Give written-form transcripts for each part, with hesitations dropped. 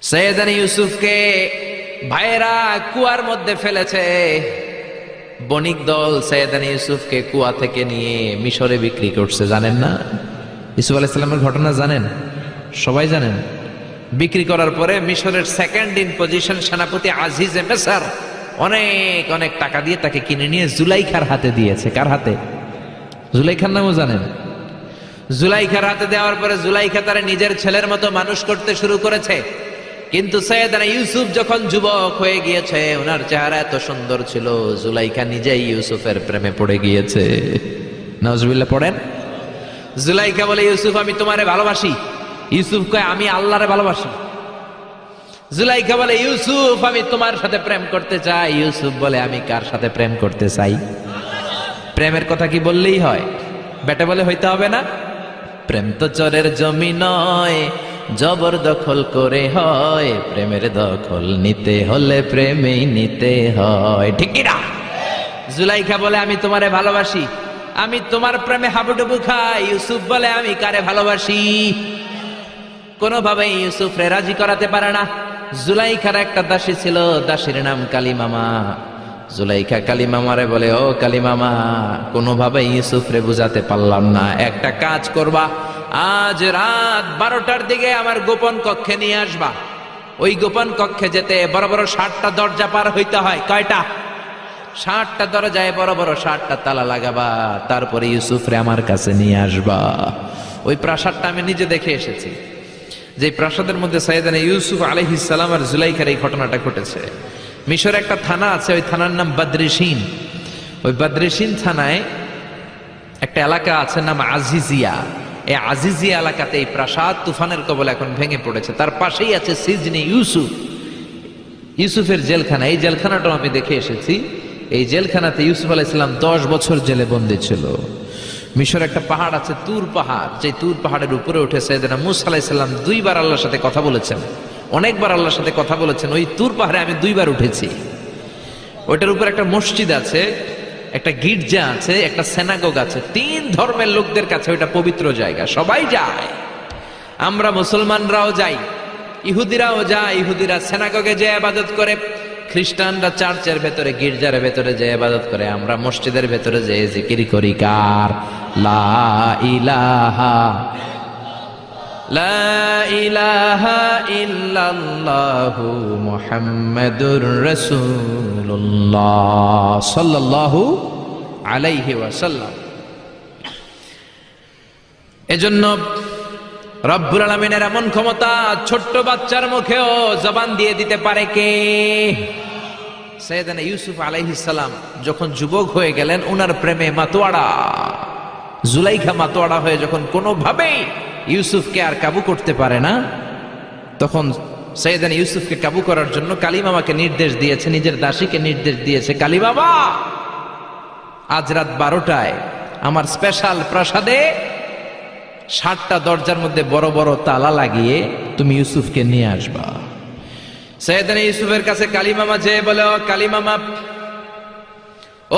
সৈয়দানি ইউসুফকে ভাইয়েরা কুয়ার মধ্যে ফেলেছে। বণিক দল সৈয়দানি ইউসুফকে কুয়া থেকে নিয়ে মিশরে বিক্রি করছে। জানেন না ইউসুফ আলাইহিস সালামের ঘটনা? জানেন, সবাই জানেন। বিক্রি করার পরে মিশরের সেকেন্ড ইন পজিশন সেনাপতি আজিজে মিসর অনেক অনেক টাকা দিয়ে তাকে কিনে নিয়ে জুলাইখার হাতে দিয়েছে। কার হাতে? জুলাইখার নামও জানেন? জুলাইখার হাতে দেওয়ার পরে জুলাইখা তারা নিজের ছেলের মতো মানুষ করতে শুরু করেছে। কিন্তু সৈয়দনা ইউসুফ যখন যুবক হয়ে গিয়েছে, ওনার চেহারা এত সুন্দর ছিল, জুলাইখা নিজেই ইউসুফের প্রেমে পড়ে গিয়েছে। নাউজুবিল্লাহ পড়েন। জুলাইখা বলে, ইউসুফ আমি তোমারে ভালোবাসি। ইউসুফ কয়, আমি আল্লাহরে ভালোবাসি। জুলাইখা বলে, ইউসুফ আমি তোমার সাথে প্রেম করতে চাই। ইউসুফ বলে, আমি কার সাথে প্রেম করতে চাই? প্রেমের কথা কি বললেই হয়? বেটা বলে হইতে হবে না? প্রেম তো চরের জমি নয়, জবরদখল করে হয়। প্রেমের দখল নিতে হলে প্রেমেই নিতে হয়, ঠিক কি না? জুলাইখা বলে, আমি তোমারে ভালোবাসি, আমি তোমার প্রেমে হাবুডুবু খাই। ইউসুফ বলে, আমি কারে ভালোবাসি? কোনোভাবেই ইউসুফরে রাজি করাতে পারে না। জুলাইখার একটা দাসী ছিল, দাসীর নাম কালিমামা। জুলাইখা কালিমামারে বলে, ও কালিমামা, কোনোভাবে ইউসুফরে বুঝাতে পারলাম না। একটা কাজ করবা, আজ রাত 12টার দিকে আমার গোপন কক্ষে নিয়ে আসবা। ওই গোপন কক্ষে যেতে বড় বড় 60টা দরজা পার হইতে হয়। কয়টা? 60টা দরজায় বড় বড় 60টা তালা লাগাবা, তারপরে ইউসুফরে আমার কাছে নিয়ে আসবা। ওই প্রাসাদটা আমি নিজে দেখে এসেছি, যে প্রাসাদের মধ্যে সৈয়দনা ইউসুফ আলাইহিস সালাম আর জুলাইখার এই ঘটনাটা ঘটেছে। মিশরে একটা থানা আছে, ওই থানার নাম বদরিশিন। ওই বদরিশিন থানায় একটা এলাকা আছে নাম আজিজিয়া। এই আজিজিয়া এলাকাতে এই প্রাসাদ তুফানের কবলে এখন ভেঙে পড়েছে। তার পাশেই আছে সিজনে ইউসুফ, ইউসুফের জেলখানা। এই জেলখানাটাও আমি দেখে এসেছি। এই জেলখানাতে ইউসুফ আলাইহিস সালাম 10 বছর জেলে বন্দী ছিল। মিশর একটা পাহাড় আছে, তুর পাহাড়। যে তুর পাহাড়ের উপরে উঠে সৈয়দনা মূসা আলাইহিস সালাম 2 বার আল্লাহর সাথে কথা বলেছেন, অনেকবার আল্লাহর সাথে কথা বলেছেন। ওই তুর পাহাড়ে আমি 2 বার উঠেছি। ওইটার উপর একটা মসজিদ আছে, একটা গির্জা আছে, একটা সিনাগোগ আছে। 3 ধর্মের লোকদের কাছে ওইটা পবিত্র জায়গা, সবাই যায়। আমরা মুসলমানরাও যাই, ইহুদিরাও যায়। ইহুদিরা সিনাগোগে যে ইবাদত করে, খ্রিস্টানরা চার্চের ভেতরে, গির্জার ভেতরে যে ইবাদত করে, আমরা মসজিদের ভেতরে যে জিকির করি কার? লা ইলাহা লা ইলাহা ইল্লাল্লাহু মুহাম্মাদুর রাসূলুল্লাহ সাল্লাল্লাহু আলাইহি ওয়াসাল্লাম। এজন্য রব্বুল আলামিনের এমন ক্ষমতা, ছোট্ট বাচ্চার মুখেও জবান দিয়ে দিতে পারে কে? সৈয়দনা ইউসুফ আলাইহিস সালাম যখন যুবক হয়ে গেলেন, উনার প্রেমে মাতোয়ারা। জুলাইখা মাতোয়ারা হয়ে যখন কোনোভাবেই ইউসুফকে আর কাবু করতে পারে না, তখন সৈয়দনা ইউসুফকে কাবু করার জন্য কালিমামাকে নির্দেশ দিয়েছে, নিজের দাসীকে নির্দেশ দিয়েছে, কালিমামা আজ রাত 12টায় আমার স্পেশাল প্রাসাদে 60টা দরজার মধ্যে বড় বড় তালা লাগিয়ে তুমি ইউসুফকে নিয়ে আসবা। সৈয়দনা ইউসুফের কাছে কালিমামা যেয়ে বলে, ও কালিমামা,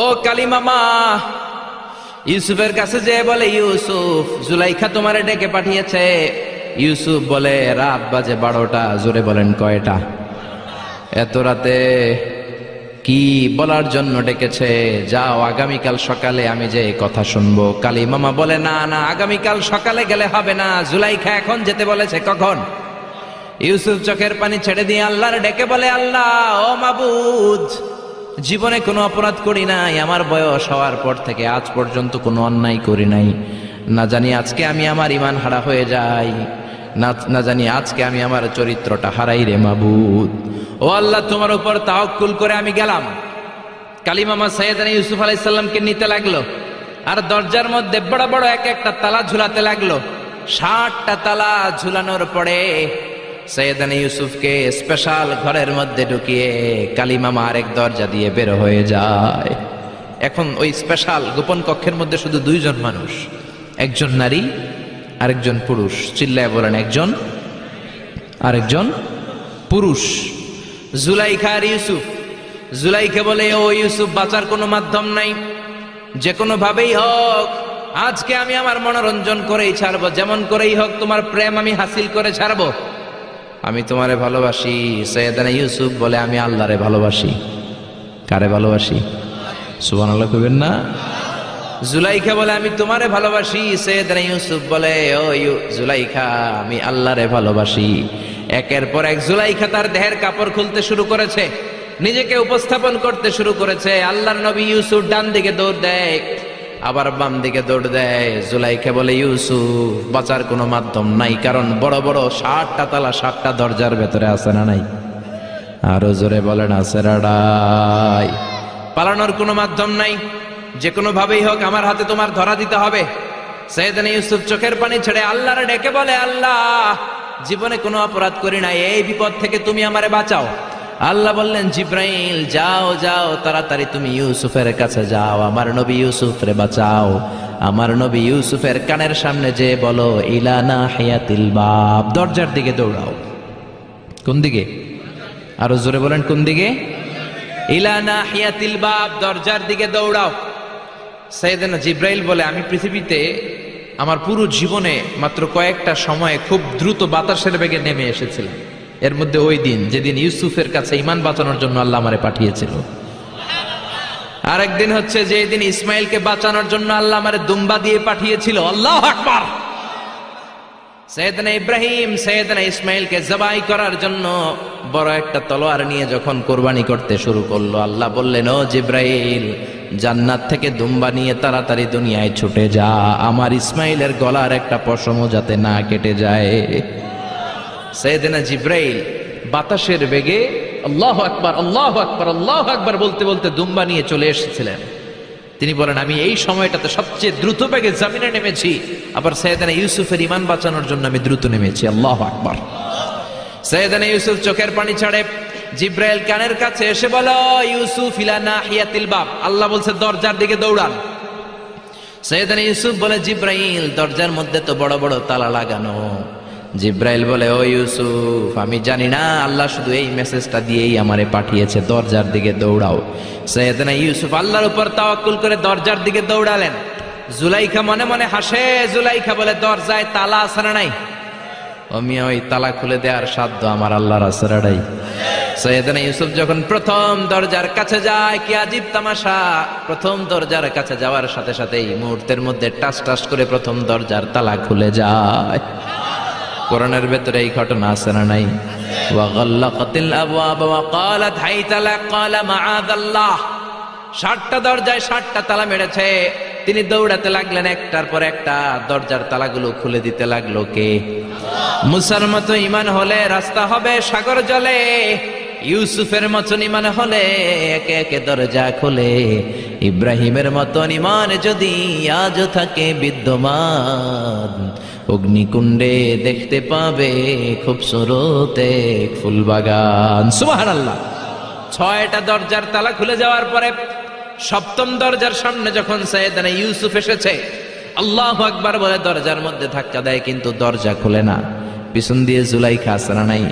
ও কালিমামা। ইউসুফের কাছে যেয়ে বলে, ইউসুফ, জুলাইখা তোমারে ডেকে পাঠিয়েছে। ইউসুফ বলে, রাত বাজে 12টা। জোরে বলেন, কয়টা? এত রাতে কি বলার জন্য ডেকেছে? যাও, আগামীকাল সকালে আমি যে কথা শুনবো। কালিমামা বলে, না না, আগামীকাল সকালে গেলে হবে না, জুলাইখা এখন যেতে বলেছে। কখন? ইউসুফ চোখের পানি ছেড়ে দিয়ে আল্লাহর ডেকে বলে, আল্লাহ, ও মাবুদ, জীবনে কোনো অপরাধ করি নাই, আমার বয়স হওয়ার পর থেকে আজ পর্যন্ত কোনো অন্যায় করি নাই। না জানি আজকে আমি আমার ঈমান হারা হয়ে যাই, না জানি আজকে আমি আমার চরিত্রটা হারাই রে মাবুদ। ও আল্লাহ, তোমার উপর তাওয়াক্কুল করে আমি গেলাম। কালিমামা সৈয়দনা ইউসুফ আলাইহিস সালামকে নিতে লাগলো, আর দরজার মধ্যে বড় বড় এক একটা তালা ঝুলাতে লাগলো। 60টা তালা ঝুলানোর পরে সৈয়দনা ইউসুফকে স্পেশাল ঘরের মধ্যে ঢুকিয়ে কালিমামা আরেক দরজা দিয়ে বের হয়ে যায়। এখন ওই স্পেশাল গোপন কক্ষের মধ্যে শুধু 2 জন মানুষ, একজন নারী আরেকজন পুরুষ। চিল্লায় বলেন, একজন আরেকজন পুরুষ। জুলাইখা আর ইউসুফ। জুলাইখা বলে, ও ইউসুফ, বাঁচার কোনো মাধ্যম নাই, যে কোনো ভাবেই হোক আজকে আমি আমার মনোরঞ্জন করেই ছাড়বো, যেমন করেই হোক তোমার প্রেম আমি হাসিল করে ছাড়বো। আমি তোমারে ভালোবাসি। সৈয়দনা ইউসুফ বলে আমি আল্লাহরে ভালোবাসি। কারে ভালোবাসি? সুবহানাল্লাহ কইবেন না? জুলাইখা বলে আমি তোমারে ভালোবাসি। সৈয়দনা ইউসুফ বলে ও জুলাইখা আমি আল্লাহরে ভালোবাসি। একের পর এক জুলাইখা তার দেহের কাপড় খুলতে শুরু করেছে, নিজেকে উপস্থাপন করতে শুরু করেছে। আল্লাহর নবী ইউসুফ ডান দিকে দৌড় দেয়, আবার বাম দিকে দৌড় দেয়। জুলাইখা বলে ইউসুফ বাঁচার কোনো মাধ্যম নাই, কারণ বড় বড় 60টা তালা 60টা দরজার ভেতরে আছে না নাই? আরো জোরে বলেন আছে রাডাই। পালানোর কোনো মাধ্যম নাই, যে কোনো ভাবেই হোক আমার হাতে তোমার ধরা দিতে হবে। সৈয়দনা ইউসুফ চোখের পানি ছেড়ে আল্লাহরে ডেকে বলে আল্লাহ জীবনে কোনো অপরাধ করি নাই, এই বিপদ থেকে তুমি আমারে বাঁচাও। আল্লাহ বললেন জিব্রাইল যাও যাও তাড়াতাড়ি তুমি ইউসুফের কাছে যাও, আমার নবী ইউসুফরে বাঁচাও। আমার নবী ইউসুফের কানের সামনে যে বলো ইলা নাহিয়াতিল বাব, দরজার দিকে দৌড়াও। কোন দিকে? আরো জোরে বলেন কোন দিকে? ইলা নাহিয়াতিল বাব, দরজার দিকে দৌড়াও। সাইয়েদনা জিব্রাইল বলে আমি পৃথিবীতে আমার পুরো জীবনে মাত্র কয়েকটা সময়ে খুব দ্রুত বাতাসের বেগে নেমে এসেছিলাম। এর মধ্যে ওই দিন যেদিন ইউসুফের কাছে ঈমান বাঁচানোর জন্য আল্লাহ আমারে পাঠিয়েছিল। আরেকদিন হচ্ছে যে দিন ইসমাইলকে বাঁচানোর জন্য আল্লাহ আমারে দুম্বা দিয়ে পাঠিয়েছিল। আল্লাহু আকবার। সাইয়েদনা ইব্রাহিম সাইয়েদনা ইসমাইলকে জবাই করার জন্য বড় একটা তলোয়ার নিয়ে যখন কোরবানি করতে শুরু করলো, আল্লাহ বললেন ও জিব্রাইল জান্নাত থেকে দুম্বা নিয়ে তাড়াতাড়ি দুনিয়ায় ছুটে যা, আমার ইসমাইলের গলার একটা পশমও যাতে না কেটে যায়। সাইয়েদনা জিব্রাইল বাতাসের বেগে আল্লাহু আকবার আল্লাহু আকবার আল্লাহু আকবার বলতে বলতে দুম্বা নিয়ে চলে এসেছিলেন। তিনি বলেন আমি এই সময়টাতে সবচেয়ে দ্রুত বেগে জমিনে নেমেছি, আবার সাইয়েদনা ইউসুফের ঈমান বাঁচানোর জন্য আমি দ্রুত নেমেছি। আল্লাহু আকবার। সাইয়েদনা ইউসুফ চোখের পানি ছাড়ে, জিব্রাইল কানের কাছে এসে বলো ইউসুফ ইলা নাহিয়াতিল বাব, আল্লাহ বলছে দরজার দিকে দৌড়ান। সাইয়েদনা ইউসুফ বলে জিব্রাইল দরজার মধ্যে তো বড় বড় তালা লাগানো। জিব্রাইল বলে ও ইউসুফ আমি জানি না, আল্লাহ শুধু এই মেসেজটা দিয়েই আমারে পাঠিয়েছে, দরজার দিকে দৌড়াও। সাইয়েদনা ইউসুফ আল্লাহর উপর তাওয়াক্কুল করে দরজার দিকে দৌড়ালেন। জুলাইখা মনে মনে হাসে। জুলাইখা বলে দরজায় তালা আছে না নাই? আমি ওই তালা খুলে দেওয়ার সাধ্য আমার আল্লাহর আছে না নাই? সাইয়েদনা ইউসুফ যখন প্রথম দরজার কাছে যায়, কি আজীব তামাশা, প্রথম দরজার কাছে যাওয়ার সাথে সাথেই মুহূর্তের মধ্যে টাস টাস করে প্রথম দরজার তালা খুলে যায়। কোরআনের ভেতরে এই ঘটনা আছে না নাই? ওয়া গাল্লাকাতিল আবওয়াব ওয়া ক্বালাত হাইতা লাক ক্বালা মাআযাল্লাহ। 60টা দরজায় 60টা তালা মেরেছে। তিনি দৌড়াতে লাগলেন, একটার পর একটা দরজার তালাগুলো খুলে দিতে লাগলো কে? মুসার মতো ঈমান হলে রাস্তা হবে সাগর জলে, ইউসুফের মতন ঈমান হলে একে একে দরজা খুলে। ইব্রাহিমের মতন ঈমান যদি আজও থাকে বিদ্যমান, অগ্নিকুণ্ডে দেখতে পাবে খুবসুরত এক ফুলবাগান। সুবহানাল্লাহ। 6টা দরজার তালা খুলে যাওয়ার পরে 7ম দরজার সামনে যখন সাইয়েদনা ইউসুফ এসেছে, আল্লাহু আকবার বলে দরজার মধ্যে ধাক্কা দেয়, কিন্তু দরজা খুলে না। পিছন দিয়ে জুলাইখা আছে না নাই?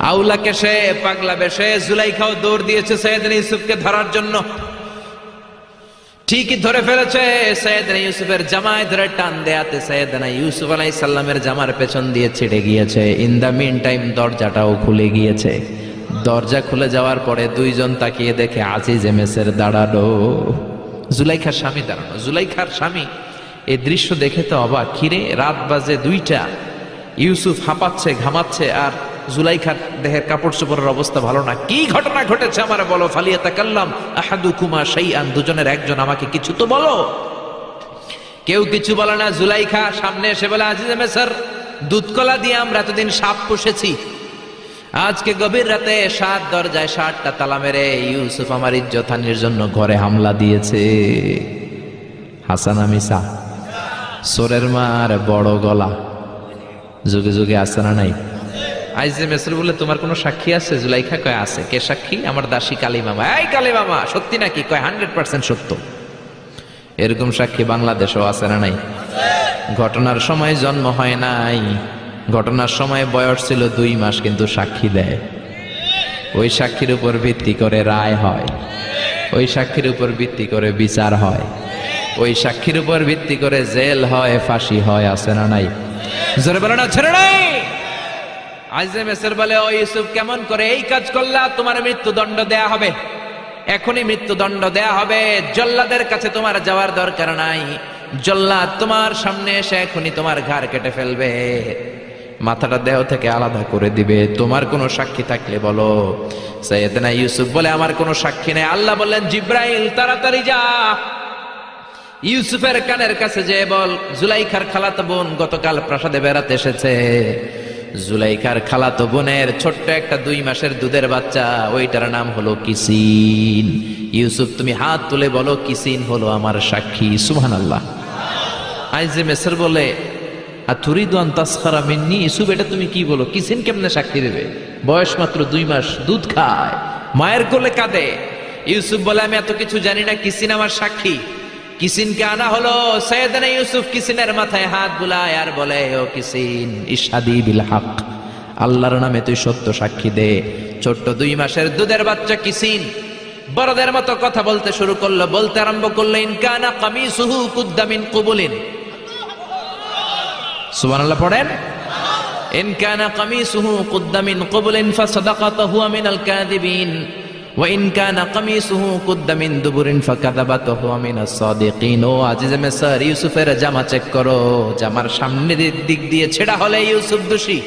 আউলা কেশে পাগলা বেশে জুলাইখাও দৌড় দিয়েছে সাইয়েদনা ইউসুফকে ধরার জন্য। ঠিকই ধরে ফেলেছে। সাইয়েদনা ইউসুফের জামায় ধরে টান দেয়াতে সাইয়েদনা ইউসুফ আলাইহিস সালামের জামার পেছন দিয়ে ছিটে গিয়েছে। ইন দা মিন টাইম দরজাটাও খুলে গিয়েছে। দরজা খুলে যাওয়ার পরে দুইজন তাকিয়ে দেখে আজিজ মেসের দাঁড়ানো, জুলাইখার স্বামী দাঁড়ানো। জুলাইখার স্বামী এই দৃশ্য দেখে তো অবাক, খিরে রাত বাজে 2টা, ইউসুফ হাঁপাচ্ছে ঘামাচ্ছে আর জুলাইখার দেহের কাপড় চোপড়ের অবস্থা ভালো না। কি ঘটনা ঘটেছে আমার বলো। ফালিয়াতাকাল্লাম আহাদুকুমা শাইআন, দুজনের একজন আমাকে কিছু তো বলো। কেউ কিছু বলে না। জুলাইখা সামনে এসে বলে আজিজে মেসর, দুধকলা দিয়ে আমরা এতদিন সাপ পুষেছি, আজকে গভীর রাতে 7 দরজায় 60টা তালা মেরে ইউসুফ আমার ইজ্জত হানির জন্য ঘরে হামলা দিয়েছে। হাসানা মিসা, সোরের মার বড় গলা, যুগে যুগে আছে না নাই? আইজে মেসর বলে তোমার কোনো সাক্ষী আছে? জুলাইখা কয় আছে। কে সাক্ষী? আমার দাসী কালী মামা। এই কালী মামা সত্যি নাকি? কয় 100% সত্য। এরকম সাক্ষী বাংলাদেশেও আছে না নাই? ঘটনার সময় জন্ম হয় নাই, ঘটনার সময় বয়স ছিল 2 মাস, কিন্তু সাক্ষী দেয়। ওই সাক্ষীর উপর ভিত্তি করে রায় হয়, ওই সাক্ষীর উপর ভিত্তি করে বিচার হয়, ওই সাক্ষীর উপর ভিত্তি করে জেল হয়, ফাঁসি হয়। আছে না নাই? জোরে বলো না ছেড়ে নাই। আজিজে মিসর বলে, ও ইউসুফ, কেমন করে এই কাজ করলা? তোমার মৃত্যুদণ্ড দেয়া হবে, এখনই মৃত্যুদণ্ড দেয়া হবে। জল্লাদের কাছে তোমার যাওয়ার দরকার নাই, জল্লাদ তোমার সামনে এসে এখনই তোমার ঘাড় কেটে ফেলবে, মাথাটা দেহ থেকে আলাদা করে দিবে। তোমার কোনো সাক্ষী থাকলে বলো। সাইয়েদনা ইউসুফ বলে, আমার কোনো সাক্ষী নেই। আল্লাহ বললেন, জিব্রাইল তাড়াতাড়ি যা, ইউসুফের কানের কাছে যে বল, জুলাইখার খালাতো বোন গতকাল প্রাসাদে বেড়াতে এসেছে। জুলাইখার খালাতো বোনের ছোট্ট একটা 2 মাসের দুধের বাচ্চা, ওইটার নাম হলো কিসিন। ইউসুফ, তুমি হাত তুলে বলো, কিসিন হলো আমার সাক্ষী। সুবহানাল্লাহ। আজিজে মিসর বলে, আতুরিদু আন তাসখারা মিন্নি? ইউসুফ, এটা তুমি কি বলো? কিসিন কেমনে সাক্ষী দেবে? বয়স মাত্র 2 মাস, দুধ খায়, মায়ের কোলে কাঁদে। ইউসুফ বলে, আমি এত কিছু জানি না, কিসিন আমার সাক্ষী। কিসিনকে আনা হলো। সাইয়েদনা ইউসুফ কিসিনের মাথায় হাত বুলায় আর বলে, ও কিসিন, ইশহাদি বিল হক, আল্লাহর নামে তুই সত্য সাক্ষী দে। ছোট্ট 2 মাসের দুধের বাচ্চা কিসিন বড়দের মতো কথা বলতে শুরু করলো, বলতে আরম্ভ করলো, ইন কানা কামিসুহু কুদ্দা মিন কুবুলিন। সুবহানাল্লাহ পড়েন। ইন কানা কামিসুহু কুদ্দা মিন কুবুলিন ফাসাদাকাতু হুয়া মিনাল কাযিবিন ওয়া ইন কানা কামিসুহু কুদ্দা মিন দুবুরিন ফাকাযাবাতু হুয়া মিনাস সাদিকিন। ও আজিজে মিসর, ইউসুফের জামা চেক করো, জামার সামনের দিক দিয়ে ছেঁড়া হলে ইউসুফ দোষী,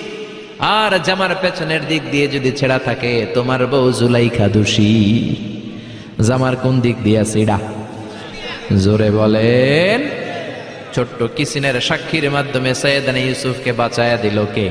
আর জামার পেছনের দিক দিয়ে যদি ছেঁড়া থাকে তোমার বউ জুলাইখা দোষী। জামার কোন দিক দিয়ে ছেঁড়া? জোরে বলেন। ছোট্ট কিসিনের সাক্ষীর মাধ্যমে সাইয়েদনা ইউসুফকে বাঁচায়া দিল কে?